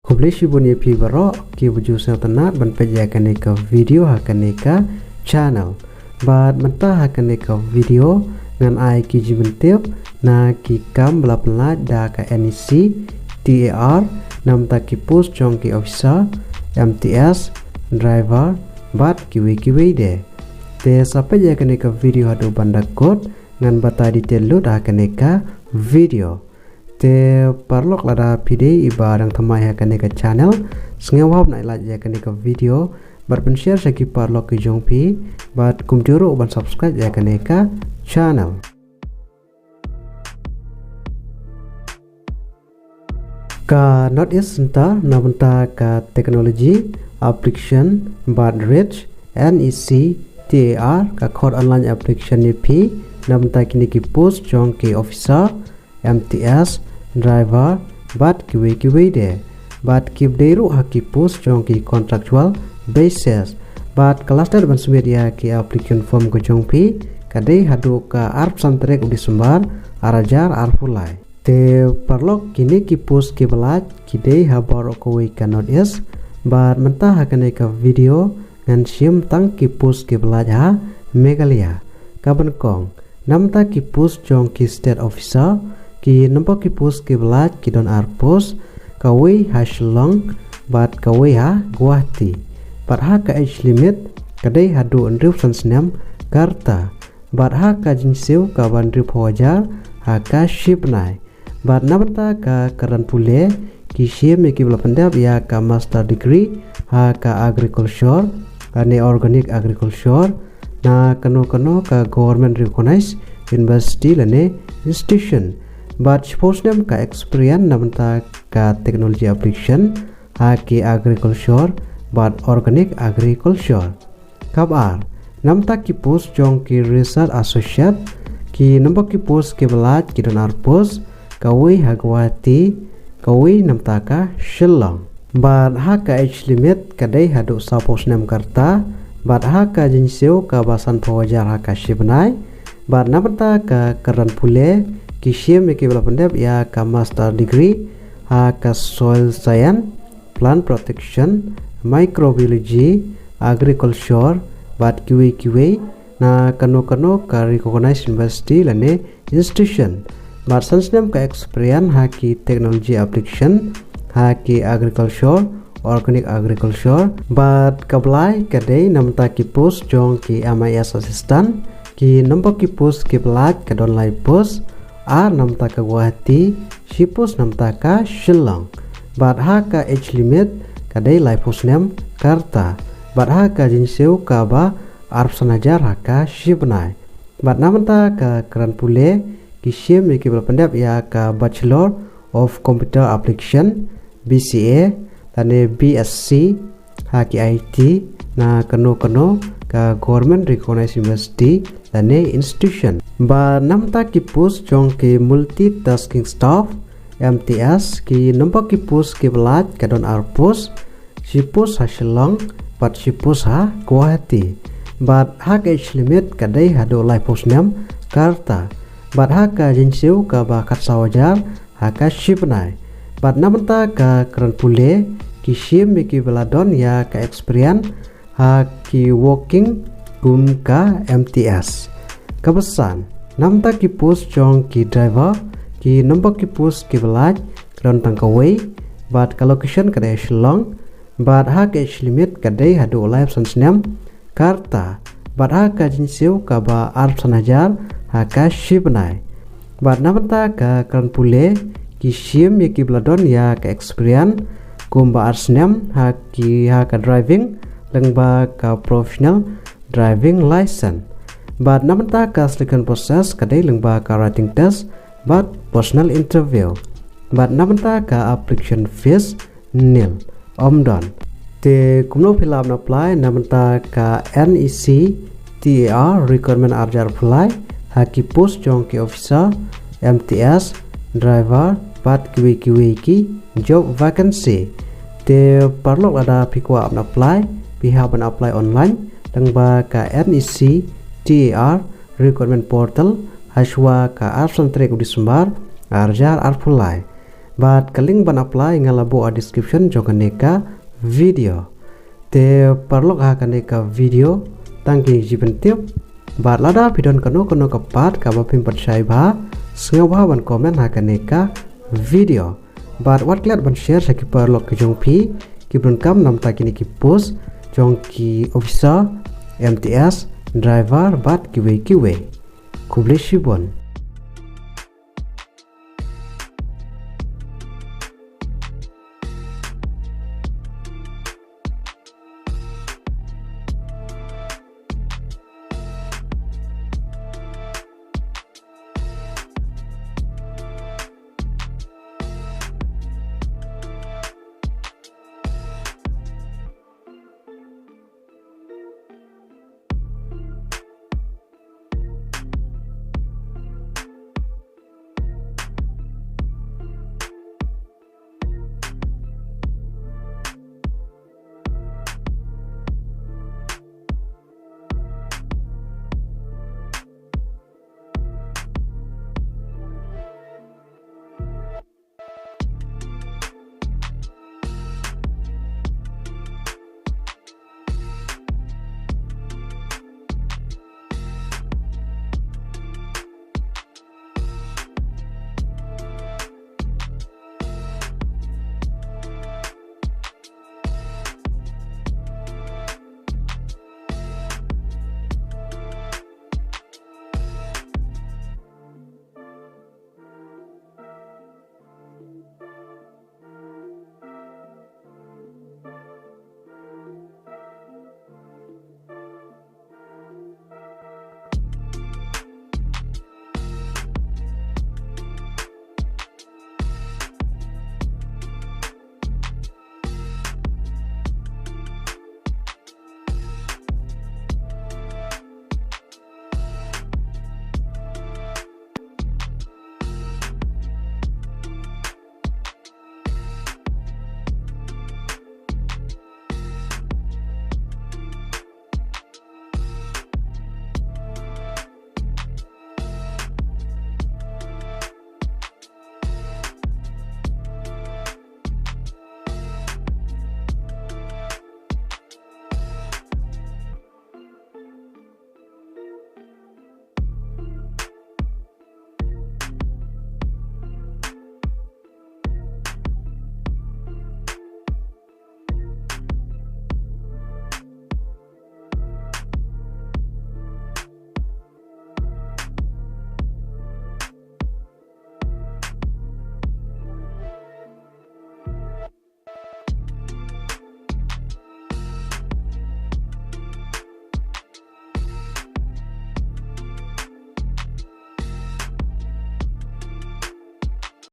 Kublishi bunyi pi baro ki buju setanat ban pejakan ka video hakan ka channel bad menta hakan ka video ngan ai ki jibentip na ki kam belaplat da ka NEC TAR nam ta ki post chong ki officer MTS driver bad kiwi de te sampai jakan ka video hadu banda code ngan bata detail lu da hakan ka video te parlok lada pide ibarang thamai hakan ka channel sngewab na ila jakan ka video bar pen share saki parlok ki jongpi bat kumjuro ban subscribe jakan ka channel ka notice center nabenta ka technology application bat rich NEC TAR ka code online application ni pi nabenta kini ki post jong ki officer MTS driver bat kiwi de bat kibderu haki post jong ki contractual basis bat cluster ban sumedia ki application form ko jong pi kadai hadu ka arp santrek udi sumbar arajar arpulai te parlok kini ki post ki belaj kidei habar ko we cannot is bat mentah hakane ka video ngan sim tang ki post ki belaj ha megalia kaban kong namta ki post jong ki state officer ki nampak ki post ki belaj ki don ar post kawi hashlong bat kawi ha Guwahati bat ha ka age limit kadai hadu andrip sansnam karta bat ha ka jinsiu ka bandrip hajar ha ka shipnai bat namta ka karan pule ki shim ki belapandap ya ka master degree ha ka agriculture ane organic agriculture na kano ka government recognized university lane institution but suppose them ka experience namta ka technology application ha ki agriculture but organic agriculture kabar namta ki post jong ki research associate ki nampak ki post ki belaj ki donar post kawi Guwahati kawi namta ka Shillong but ha ka age limit kadai hadu suppose nam karta but ha ka jinsiu ka basan pawajar ha ka shibnai but namta ka karan pule kishim ki belapandap ya ka master degree ha ka soil science plant protection microbiology agriculture bat kiwi na kano ka recognized university lane institution but sansnam ka experience ha ki technology application ha ki agriculture organic agriculture but kablai kadai namta ki post jong ki MIS assistant ki nampak ki post ki belaj ka don lai post ar namta ka Guwahati shipus namta ka Shillong bat ha ka age limit kadai lai post nam karta bat ha ka jinsiu ka ba arp sanajar ha ka shibnai bat namta ka karan pule ki shim ki belapandap ya ka bachelor of computer application BCA tane BSc ha ki IT na kano ka government recognized university tane institution ba namta ki post jong ki multitasking staff MTS ki nampak ki post ki belaj ka don ar post shipus ha Shillong bat shipus ha Guwahati bat ha ka age limit kadai hadu lai post nam karta bat ha ka jinsiu ka ba kat sawajar ha ka shipnai bat namta ka karan pule ki shim ki beladon ya ka experience ha ki working gum ka MTS kabesan namta ki post jong ki driver ki nampak ki post ki belaj kron tangkawai bat ka location kadai Shillong bat ha ka age limit kadai hadu live sansnam karta bat ha ka jinsiu ka ba arp sanajar ha ka shibnai bat namta ka kran pule ki shim ki beladon ya ka experience kumba arsnam ha ka driving lengba ka professional driving license but namta ka selection process kadai lengba ka writing test but personal interview but namta ka application fees nil omdon te kumno fill up apply namta ka NEC TAR requirement arjar apply ha ki post jong ki officer MTS driver but kiwi ki job vacancy te parlok ada pikwa apply pihak apply online lengba ka NEC TAR requirement portal haswa ka arsan trek di sumbar arjar arpulai Bat kaling ban apply ngalabo a description joganeka video. Te parlok ha kaneka video tangki jiben tiap. Bat lada pidon kano kapat kabapim percaya ba sengawa ban komen ha kaneka video. Bat wat klat ban share saki parlok ke jong pi kibun kam nam takini ki post jong ki officer MTS driver bat kiwe kuble shibon.